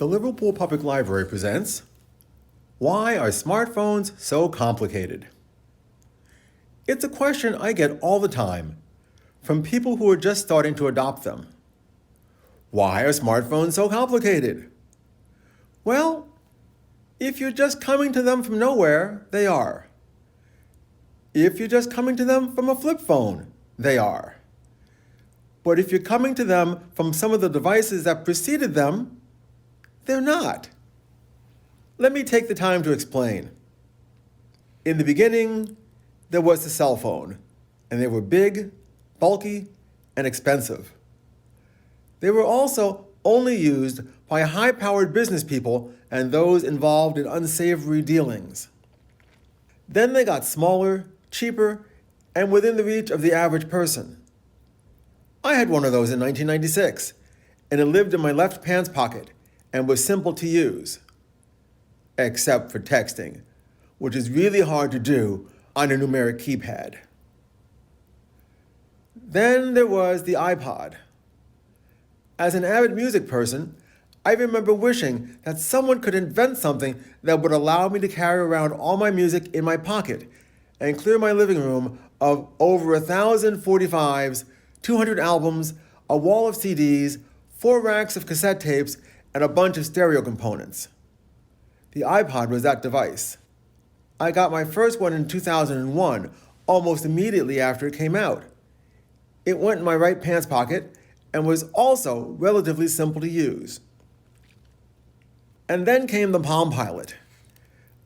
The Liverpool Public Library presents Why Are Smartphones So Complicated? It's a question I get all the time from people who are just starting to adopt them. Why are smartphones so complicated? Well, if you're just coming to them from nowhere, they are. If you're just coming to them from a flip phone, they are. But if you're coming to them from some of the devices that preceded them, they're not. Let me take the time to explain. In the beginning, there was the cell phone, and they were big, bulky, and expensive. They were also only used by high-powered business people and those involved in unsavory dealings. Then they got smaller, cheaper, and within the reach of the average person. I had one of those in 1996, and it lived in my left pants pocket and was simple to use, except for texting, which is really hard to do on a numeric keypad. Then there was the iPod. As an avid music person, I remember wishing that someone could invent something that would allow me to carry around all my music in my pocket and clear my living room of over 1,000 45s, 200 albums, a wall of CDs, 4 racks of cassette tapes, and a bunch of stereo components. The iPod was that device. I got my first one in 2001, almost immediately after it came out. It went in my right pants pocket and was also relatively simple to use. And then came the Palm Pilot.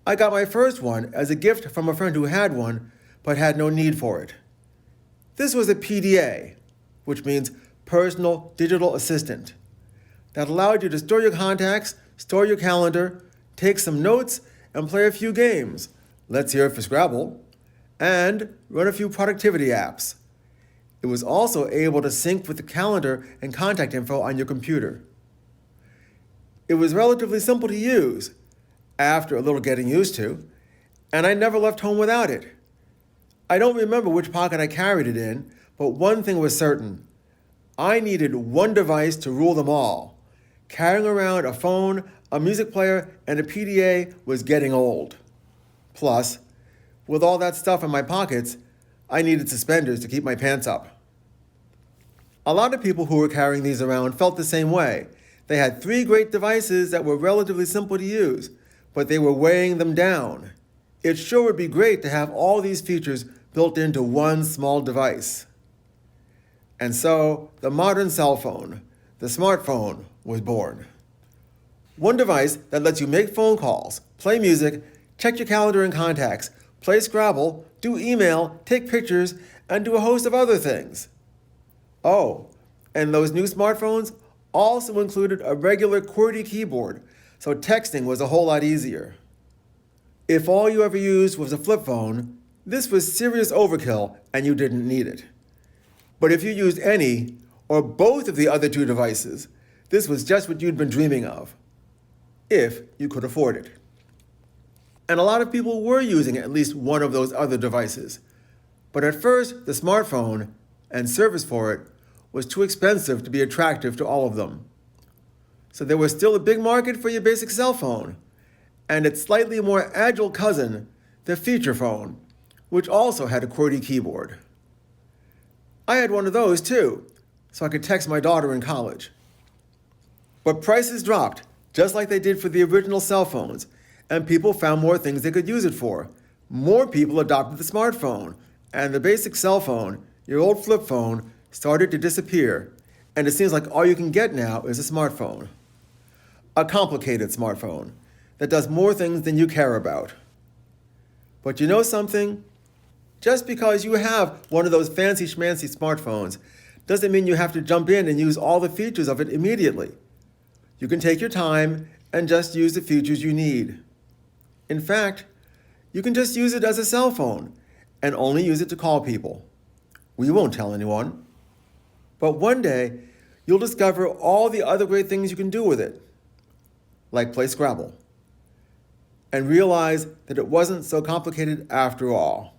I got my first one as a gift from a friend who had one, but had no need for it. This was a PDA, which means Personal Digital Assistant, that allowed you to store your contacts, store your calendar, take some notes, and play a few games, let's hear it for Scrabble, and run a few productivity apps. It was also able to sync with the calendar and contact info on your computer. It was relatively simple to use, after a little getting used to, and I never left home without it. I don't remember which pocket I carried it in, but one thing was certain. I needed one device to rule them all. Carrying around a phone, a music player, and a PDA was getting old. Plus, with all that stuff in my pockets, I needed suspenders to keep my pants up. A lot of people who were carrying these around felt the same way. They had 3 great devices that were relatively simple to use, but they were weighing them down. It sure would be great to have all these features built into one small device. And so, the modern cell phone, the smartphone, was born. One device that lets you make phone calls, play music, check your calendar and contacts, play Scrabble, do email, take pictures, and do a host of other things. Oh, and those new smartphones also included a regular QWERTY keyboard, so texting was a whole lot easier. If all you ever used was a flip phone, this was serious overkill and you didn't need it. But if you used any or both of the other 2 devices, this was just what you'd been dreaming of, if you could afford it. And a lot of people were using at least one of those other devices. But at first, the smartphone and service for it was too expensive to be attractive to all of them. So there was still a big market for your basic cell phone, and its slightly more agile cousin, the feature phone, which also had a QWERTY keyboard. I had one of those too, so I could text my daughter in college. But prices dropped, just like they did for the original cell phones, and people found more things they could use it for. More people adopted the smartphone, and the basic cell phone, your old flip phone, started to disappear, and it seems like all you can get now is a smartphone. A complicated smartphone that does more things than you care about. But you know something? Just because you have one of those fancy schmancy smartphones doesn't mean you have to jump in and use all the features of it immediately. You can take your time and just use the features you need. In fact, you can just use it as a cell phone and only use it to call people. We won't tell anyone. But one day, you'll discover all the other great things you can do with it, like play Scrabble, and realize that it wasn't so complicated after all.